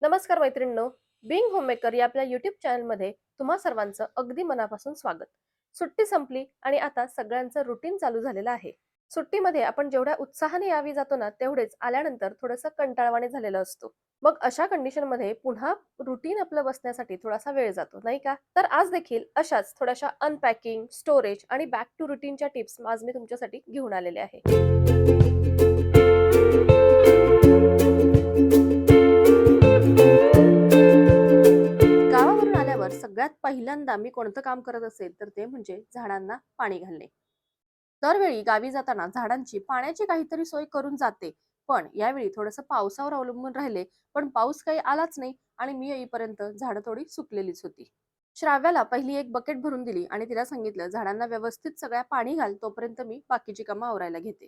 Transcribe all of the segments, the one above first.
नमस्कार मैत्रिणींनो. Bing homemaker या आपल्या युट्यूब चॅनलमध्ये तुम्हा सर्वांचं अगदी मनापासून स्वागत. सुट्टी संपली आणि आता सगळ्यांचं रुटीन चालू झालेलं आहे. सुट्टीमध्ये आपण जेवढ्या उत्साहाने यावी जातो ना, तेवढेच आल्यानंतर थोडंसं कंटाळवाणे झालेलं असतो. मग अशा कंडिशन मध्ये पुन्हा रुटीन आपलं बसण्यासाठी थोडासा वेळ जातो, नाही का? तर आज देखील अशाच थोड्याशा अनपॅकिंग, स्टोरेज आणि बॅक टू रुटीनच्या टिप्स आज मी तुमच्यासाठी घेऊन आलेले आहे. गावावरून आल्यावर सगळ्यात पहिल्यांदा मी कोणतं काम करत असेल तर ते म्हणजे झाडांना पाणी घालणे. दरवेळी गावी जाताना झाडांची पाण्याची काहीतरी सोय करून जाते, पण यावेळी थोडंसं पावसावर अवलंबून राहिले. पण पाऊस काही आलाच नाही आणि मी येईपर्यंत झाडं थोडी सुकलेलीच होती. श्राव्याला पहिली एक बकेट भरून दिली आणि तिला सांगितलं, झाडांना व्यवस्थित सगळ्या पाणी घाल, तोपर्यंत मी बाकीची कामं आवरायला घेते.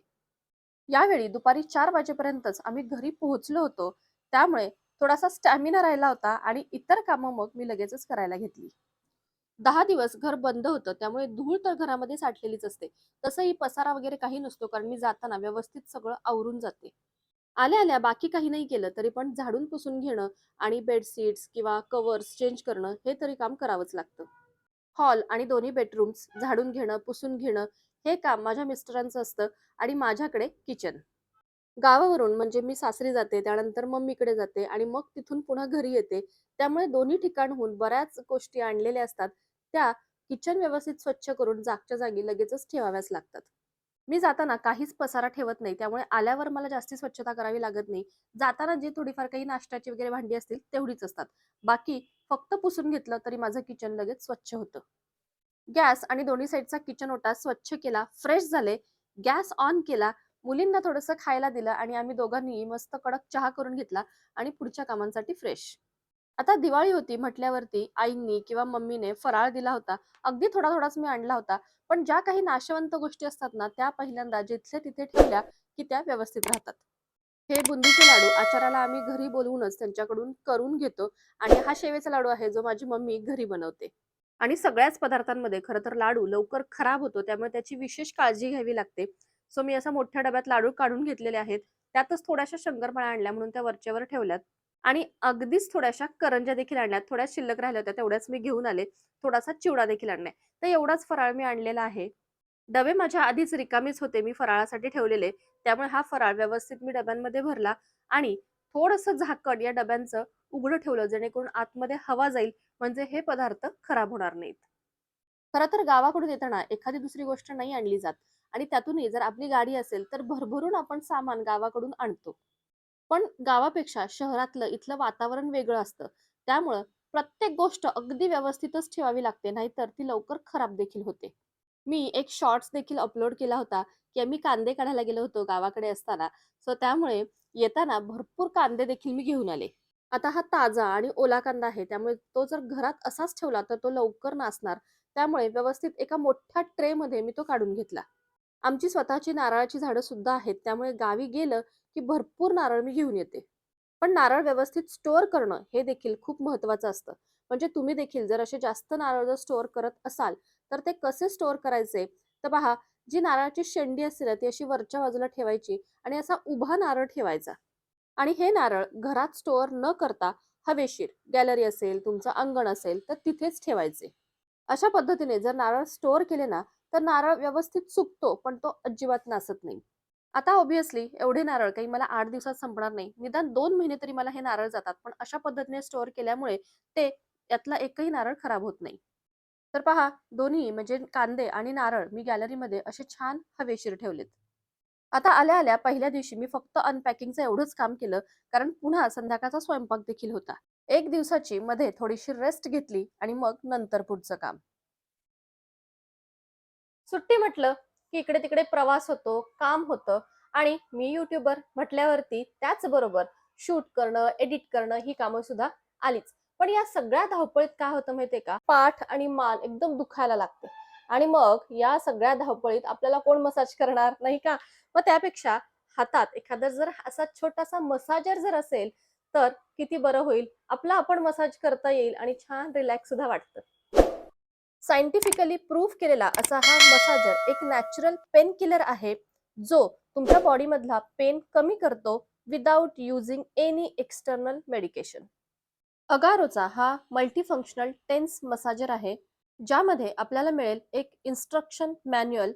यावेळी दुपारी 4 वाजेपर्यंतच आम्ही घरी पोहोचलो होतो. त्यामुळे थोडासा स्टॅमिना राहिला होता आणि इतर कामं मग मी लगेचच करायला घेतली. 10 दिवस घर बंद होतं, त्यामुळे धूळ तर घरामध्ये साठलेलीच असते. तसंही पसारा वगैरे काही नसतो, कारण मी जाताना व्यवस्थित सगळं आवरून जाते. आल्या आल्या बाकी काही नाही केलं तरी पण झाडून पुसून घेणं आणि बेडशीट्स किंवा कव्हर्स चेंज करणं हे तरी काम करावंच लागतं. हॉल आणि दोन्ही बेडरूम्स झाडून घेणं, पुसून घेणं हे काम माझ्या मिस्टरांचं असतं आणि माझ्याकडे किचन. गावावरून म्हणजे मी सासरी जाते, त्यानंतर मम्मीकडे जाते आणि मग तिथून पुन्हा घरी येते. त्यामुळे दोन्ही ठिकाणहून बऱ्याच गोष्टी आणलेल्या असतात. त्या किचन व्यवस्थित स्वच्छ करून जागच्या जागी लगेचच ठेवाव्याच लागतात. मी जाताना काहीच पसारा ठेवत नाही, त्यामुळे आल्यावर मला जास्ती स्वच्छता करावी लागत नाही. जाताना जी थोडीफार काही नाश्त्याची वगैरे भांडी असतील तेवढीच असतात. बाकी फक्त पुसून घेतलं तरी माझं किचन लगेच स्वच्छ होतं. गॅस आणि दोन्ही साईडचा किचन ओटा स्वच्छ केला, फ्रेश झाले, गॅस ऑन केला, मुलींना थोडंसं खायला दिलं आणि आम्ही दोघांनी मस्त कडक चहा करून घेतला आणि पुढच्या कामांसाठी फ्रेश. आता दिवाळी होती म्हटल्यावरती आईंनी किंवा मम्मीने फराळ दिला होता. अगदी थोडा-थोडाच मी आणला होता. पण ज्या काही नाशवंत गोष्टी असतात ना, त्या पहिल्यांदा जिथल्या तिथे ठेवल्या, की त्या व्यवस्थित राहतात. हे बुंदीचे लाडू आचाराला आम्ही घरी बोलवूनच त्यांच्याकडून करून घेतो आणि हा शेवेचा लाडू आहे, जो माझी मम्मी घरी बनवते. आणि सगळ्याच पदार्थांमध्ये खरं तर लाडू लवकर खराब होतो, त्यामुळे त्याची विशेष काळजी घ्यावी लागते. सो मी असा मोठ्या डब्यात लाडू काढून घेतलेले आहेत. त्यातच थोड्याशा शंकरपाळ्या आणल्या म्हणून त्या वरच्यावर ठेवल्यात आणि अगदीच थोड्याशा करंज्या देखील आणल्यात. थोड्या शिल्लक राहिल्या होत्या तेवढ्याच मी घेऊन आले. थोडासा चिवडा देखील आणलाय. तर एवढाच फराळ मी आणलेला आहे. डबे माझ्या आधीच रिकामीच होते मी फराळासाठी ठेवलेले. त्यामुळे हा फराळ व्यवस्थित मी डब्यांमध्ये भरला आणि थोडंसं झाकण या डब्यांचं उघडं ठेवलं, जेणेकरून आतमध्ये हवा जाईल, म्हणजे हे पदार्थ खराब होणार नाहीत. खरं तर गावाकडून येताना एखादी दुसरी गोष्ट नाही आणली जात आणि त्यातूनही जर आपली गाडी असेल तर भरभरून आपण सामान गावाकडून आणतो. पण गावापेक्षा शहरातलं इथलं वातावरण वेगळं असतं. त्यामुळं प्रत्येक गोष्ट अगदी व्यवस्थितच ठेवावी लागते, नाहीतर ती लवकर खराब देखील होते. मी एक शॉर्ट्स देखील अपलोड केला होता, की आम्ही कांदे काढायला गेलो होतो गावाकडे असताना. सो त्यामुळे येताना भरपूर कांदे देखील मी घेऊन आले. आता हा ताजा आणि ओला कांदा आहे, त्यामुळे तो जर घरात असाच ठेवला तर तो लवकर नासणार. त्यामुळे व्यवस्थित एका मोठ्या ट्रेमध्ये मी तो काढून घेतला. आमची स्वतःची नारळाची झाडं सुद्धा आहेत, त्यामुळे गावी गेलं की भरपूर नारळ मी घेऊन येते. पण नारळ व्यवस्थित स्टोअर करणं हे देखील खूप महत्त्वाचं असतं. म्हणजे तुम्ही देखील जर असे जास्त नारळ जर स्टोअर करत असाल, तर ते कसे स्टोअर करायचे? तर पहा, जी नारळाची शेंडी असते ना, ती अशी वरच्या बाजूला ठेवायची आणि असा उभा नारळ ठेवायचा. आणि हे नारळ घरात स्टोअर न करता हवेशीर गॅलरी असेल, तुमचं अंगण असेल, तर तिथेच ठेवायचे. अशा पद्धतीने जर नारळ स्टोअर केले ना, तर नारळ व्यवस्थित सुकतो, पण तो अजिबात नासत नाही. आता ऑब्व्हियसली एवढे नारळ काही मला 8 दिवसात संपणार नाही. निदान 2 महिने तरी मला हे नारळ जातात. पण अशा पद्धतीने स्टोअर केल्यामुळे ते त्यातला एकही नारळ खराब होत नाही. तर पहा, दोन्ही म्हणजे कांदे आणि नारळ मी गॅलरीमध्ये असे छान हवेशीर ठेवलेत. आता आल्या-आल्या पहिल्या दिवशी मी फक्त अनपॅकिंगचं एवढंच काम केलं, कारण पुन्हा संध्याकाळचा स्वयंपाक देखील होता. 1 दिवसाची मध्ये थोडीशी रेस्ट घेतली आणि मग नंतर पुढचं काम. सुट्टी म्हटलं, की इकडे-तिकडे प्रवास होतो, काम होतं आणि मी यूट्यूबर म्हटल्यावरती त्याचबरोबर शूट करणं, एडिट करणं ही कामं सुद्धा आलीच. पण या सगळ्या धावपळीत काय होतं माहितीये का? पाठ आणि मान एकदम दुखायला लागते आणि मग या सगळ्या धावपळीत आपल्याला कोण मसाज करणार, नाही का? मग त्यापेक्षा हातात एखादा जर असा छोटासा मसाजर जर असेल, तर किती बरं होईल. आपला आपण मसाज करता येईल आणि छान रिलॅक्स सुद्धा वाटतं. सायंटिफिकली प्रूव्ह केलेला असा हा मसाजर एक नॅचरल पेन किलर आहे, जो तुमच्या बॉडीमधला पेन कमी करतो without using any external medication. अगारोचा हा मल्टीफंक्शनल टेन्स मसाजर आहे, ज्यामध्ये आपल्याला मिळेल एक इन्स्ट्रक्शन मॅन्युअल,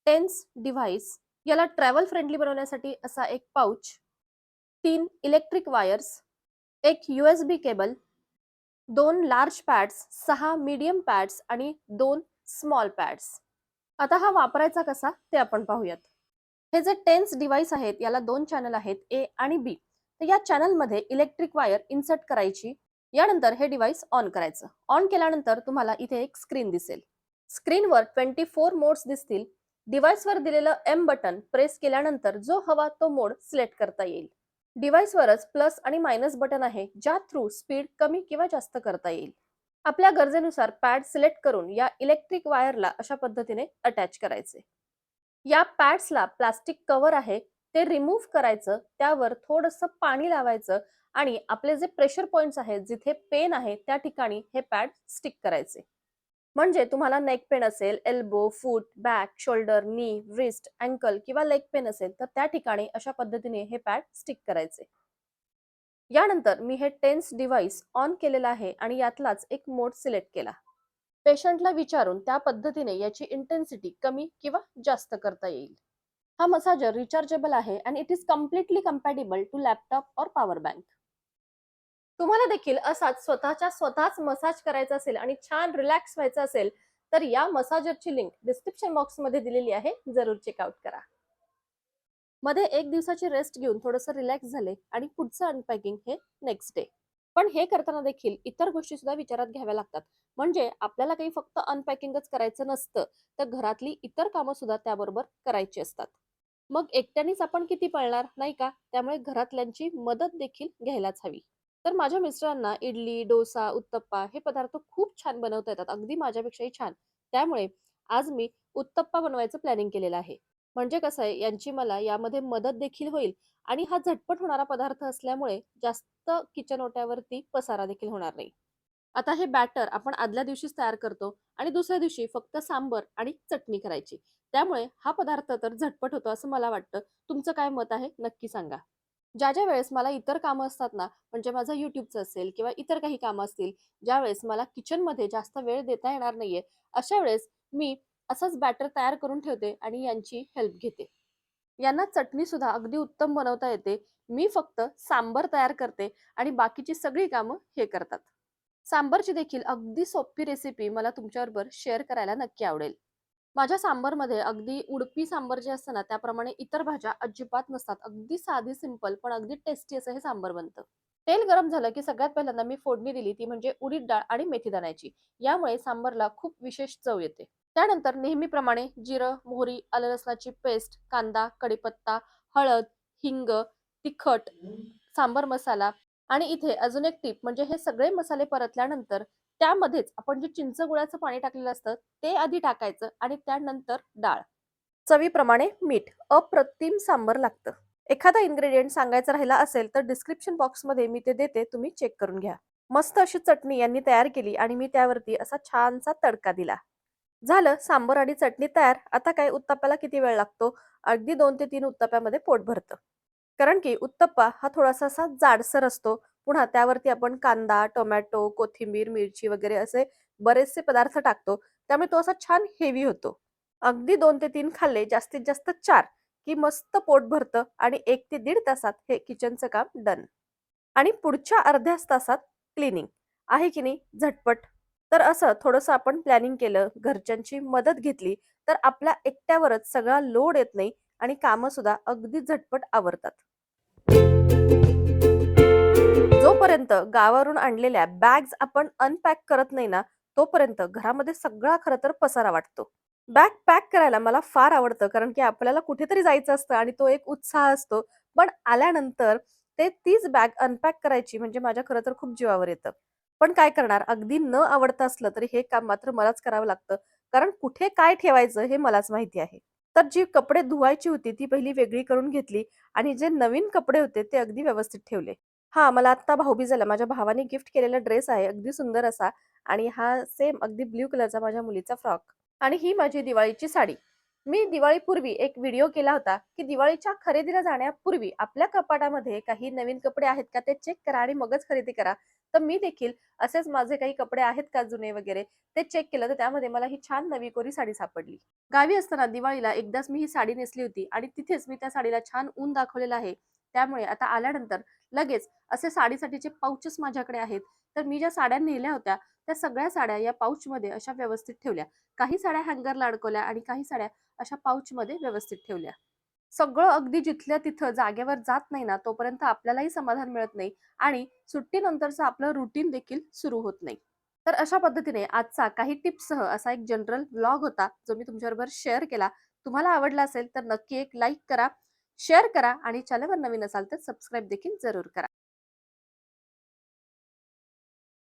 टेन्स डिव्हाइस, याला ट्रॅव्हल फ्रेंडली बनवण्यासाठी असा एक पाउच, 3 इलेक्ट्रिक वायर्स, एक USB cable, 2 large pads, 6 medium pads आणि 2 स्मॉल पॅड्स. आता हा वापरायचा कसा ते आपण पाहूयात. हे जे टेन्स डिव्हाइस आहेत याला 2 चॅनल आहेत, A आणि B. तर या चॅनलमध्ये इलेक्ट्रिक वायर इन्सर्ट करायची. यानंतर हे डिव्हाइस ऑन करायचं. ऑन केल्यानंतर तुम्हाला इथे एक स्क्रीन दिसेल. स्क्रीनवर 24 मोड्स दिसतील. डिव्हाइसवर दिलेलं M बटन प्रेस केल्यानंतर जो हवा तो मोड सिलेक्ट करता येईल. डिव्हाइसवरच प्लस आणि मायनस बटन आहे, ज्या थ्रू स्पीड कमी किंवा जास्त करता येईल. आपल्या गरजेनुसार पॅड सिलेक्ट करून या इलेक्ट्रिक वायरला अशा पद्धतीने अटॅच करायचे. या पॅड्सला प्लास्टिक कव्हर आहे, ते रिमूव्ह करायचं, त्यावर थोडंसं पाणी लावायचं आणि आपले जे प्रेशर पॉइंट्स आहेत, जिथे पेन आहे त्या ठिकाणी हे पॅड स्टिक करायचे. म्हणजे तुम्हाला नेक पेन असेल, एल्बो, फूट, बॅक, शोल्डर, नी, रिस्ट, अँकल किंवा लेग पेन असेल, तर त्या ठिकाणी अशा पद्धतीने हे पॅड स्टिक करायचे. यानंतर मी हे टेन्स डिव्हाइस ऑन केलेलं आहे आणि यातलाच एक मोड सिलेक्ट केला. पेशंटला विचारून त्या पद्धतीने याची इंटेन्सिटी कमी किंवा जास्त करता येईल. हा मसाजर रिचार्जेबल आहे आणि it is completely compatible to laptop और पॉवर बँक. तुम्हाला देखील असाच स्वतःच मसाज करायचा असेल आणि छान रिलॅक्स व्हायचं असेल, तर या मसाजरची लिंक डिस्क्रिप्शन बॉक्समध्ये दिलेली आहे, जरूर चेकआउट करा. मध्ये एक दिवसाची रेस्ट घेऊन थोडंसं रिलॅक्स झाले आणि पुढचं अनपॅकिंग हे नेक्स्ट डे. पण हे करताना देखील इतर गोष्टी सुद्धा विचारात घ्याव्या लागतात. म्हणजे आपल्याला काही फक्त अनपॅकिंगच करायचं नसतं, तर घरातली इतर कामं सुद्धा त्याबरोबर करायची असतात. मग एकट्यानेच आपण किती पळणार, नाही का? त्यामुळे घरातल्यांची मदत देखील घ्यायलाच हवी. तर माझ्या मिस्टरांना इडली, डोसा, उत्तप्पा हे पदार्थ खूप छान बनवता येतात, अगदी माझ्यापेक्षाही छान. त्यामुळे आज मी उत्तप्पा बनवायचं प्लॅनिंग केलेलं आहे. म्हणजे कसं आहे, यांची मला यामध्ये मदत देखील होईल आणि हा झटपट होणारा पदार्थ असल्यामुळे जास्त किचन ओट्यावरती पसारा देखील होणार नाही. आता हे बॅटर आपण आदल्या दिवशीच तयार करतो आणि दुसऱ्या दिवशी फक्त सांबर आणि चटणी करायची. त्यामुळे हा पदार्थ तर झटपट होतो असं मला वाटतं. तुमचं काय मत आहे नक्की सांगा. ज्या वेळेस मला इतर कामं असतात ना, म्हणजे माझं YouTubeचं असेल किंवा इतर काही कामं असतील, ज्यावेळेस मला किचनमध्ये जास्त वेळ देता येणार नाहीये, अशा वेळेस मी असंच बॅटर तयार करून ठेवते आणि यांची हेल्प घेते. यांना चटणी सुद्धा अगदी उत्तम बनवता येते. मी फक्त सांबर तयार करते आणि बाकीची सगळी कामं हे करतात. सांबरची देखील अगदी सोपी रेसिपी मला तुमच्याबरोबर शेअर करायला नक्की आवडेल. माझ्या सांबरमध्ये अगदी उडपी सांबर जे असतं ना, त्याप्रमाणे इतर भाज्या अजिबात नसतात. अगदी साधी, सिंपल पण अगदी टेस्टी असं हे सांबर बनतं. तेल गरम झालं की सगळ्यात पहिल्यांदा मी फोडणी दिली, ती म्हणजे उडीद डाळ आणि मेथी दाण्याची. यामुळे सांबरला खूप विशेष चव येते. त्यानंतर नेहमीप्रमाणे जिरं, मोहरी, आलं लसणाची पेस्ट, कांदा, कढीपत्ता, हळद, हिंग, तिखट, सांबर मसाला आणि इथे अजून एक टिप म्हणजे हे सगळे मसाले परतल्यानंतर त्यामध्येच आपण जे चिंच गुळाचं पाणी टाकलेलं असतं ते आधी टाकायचं आणि त्यानंतर डाळ. चवीप्रमाणे मीठ. अप्रतिम सांबर लागतं. एखादा इन्ग्रेडियंट सांगायचा राहिला असेल तर डिस्क्रिप्शन बॉक्समध्ये मी ते देते, तुम्ही चेक करून घ्या. मस्त अशी चटणी यांनी तयार केली आणि मी त्यावरती असा छानसा तडका दिला. झालं सांबर आणि चटणी तयार. आता काय उत्तप्पाला किती वेळ लागतो? अगदी 2 ते 3 उत्तप्प्यामध्ये पोट भरतं. कारण की उत्तप्पा हा थोडासा असा जाडसर असतो. पुन्हा त्यावरती आपण कांदा, टोमॅटो, कोथिंबीर, मिरची वगैरे असे बरेचसे पदार्थ टाकतो. त्यामुळे तो असा छान हेवी होतो. अगदी 2 ते 3 खाल्ले, जास्तीत जास्त 4 की मस्त पोट भरतं आणि 1 ते 1.5 तासात हे किचनचं काम डन. आणि पुढच्या अर्ध्याच तासात क्लीनिंग. आहे की नाही झटपट? तर असं थोडंसं आपण प्लॅनिंग केलं, घरच्यांची मदत घेतली, तर आपल्या एकट्यावरच सगळा लोड येत नाही आणि कामं सुद्धा अगदी झटपट आवरतात. जोपर्यंत गावावरून आणलेल्या बॅग्स आपण अनपॅक करत नाही ना, तोपर्यंत घरामध्ये सगळा खरं तर पसारा वाटतो. बॅग पॅक करायला मला फार आवडतं, कारण की आपल्याला कुठेतरी जायचं असतं आणि तो एक उत्साह असतो. पण आल्यानंतर तीच बॅग अनपॅक करायची म्हणजे माझ्या खरं तर खूप जीवावर येतं. पण काय करणार, अगदी न आवडतं असलं तरी हे काम मात्र मलाच करावं लागतं. कारण कुठे काय ठेवायचं हे मलाच माहिती आहे. तर जी कपडे धुवायची होती ती पहिली वेगळी करून घेतली आणि जे नवीन कपडे होते ते अगदी व्यवस्थित ठेवले. हां, मला आत्ता भाऊबीजेला माझ्या भावाने गिफ्ट केलेला ड्रेस आहे अगदी सुंदर असा आणि हा सेम अगदी ब्लू कलरचा माझ्या मुलीचा फ्रॉक आणि ही माझी दिवाळीची साडी. मी दिवाळीपूर्वी एक व्हिडिओ केला होता, की दिवाळीच्या खरेदीला जाण्यापूर्वी आपल्या कपाटामध्ये काही नवीन कपडे आहेत का ते चेक करा आणि मगच खरेदी करा. तर मी देखील असेच माझे काही कपडे आहेत का जुने वगैरे ते चेक केलं, तर त्यामध्ये मला ही छान नवी कोरी साडी सापडली. गावी असताना दिवाळीला एकदाच मी ही साडी नेसली होती आणि तिथेच मी त्या साडीला छान ऊन दाखवलेलं आहे. त्यामुळे आता आल्यानंतर लगेच असे साडीसाठीचे पाउचेस माझ्याकडे आहेत. तर मी ज्या साड्या नेल्या होत्या, त्या सगळ्या साड्या या पाउचमध्ये अशा व्यवस्थित ठेवल्या. काही साड्या हँगरला अडकवल्या आणि काही साड्या अशा पाउचमध्ये व्यवस्थित ठेवल्या. सगळं अगदी जिथल्या तिथं जागेवर जात नाही ना, तोपर्यंत आपल्यालाही समाधान मिळत नाही आणि सुट्टीनंतरचं आपलं रुटीन देखील सुरू होत नाही. तर अशा पद्धतीने आजचा काही टिप्ससह असा एक जनरल व्लॉग होता, जो मी तुमच्याबरोबर शेअर केला. तुम्हाला आवडला असेल तर नक्की एक लाईक करा, शेअर करा आणि चॅनलवर नवीन असाल तर सबस्क्राईब देखील जरूर करा.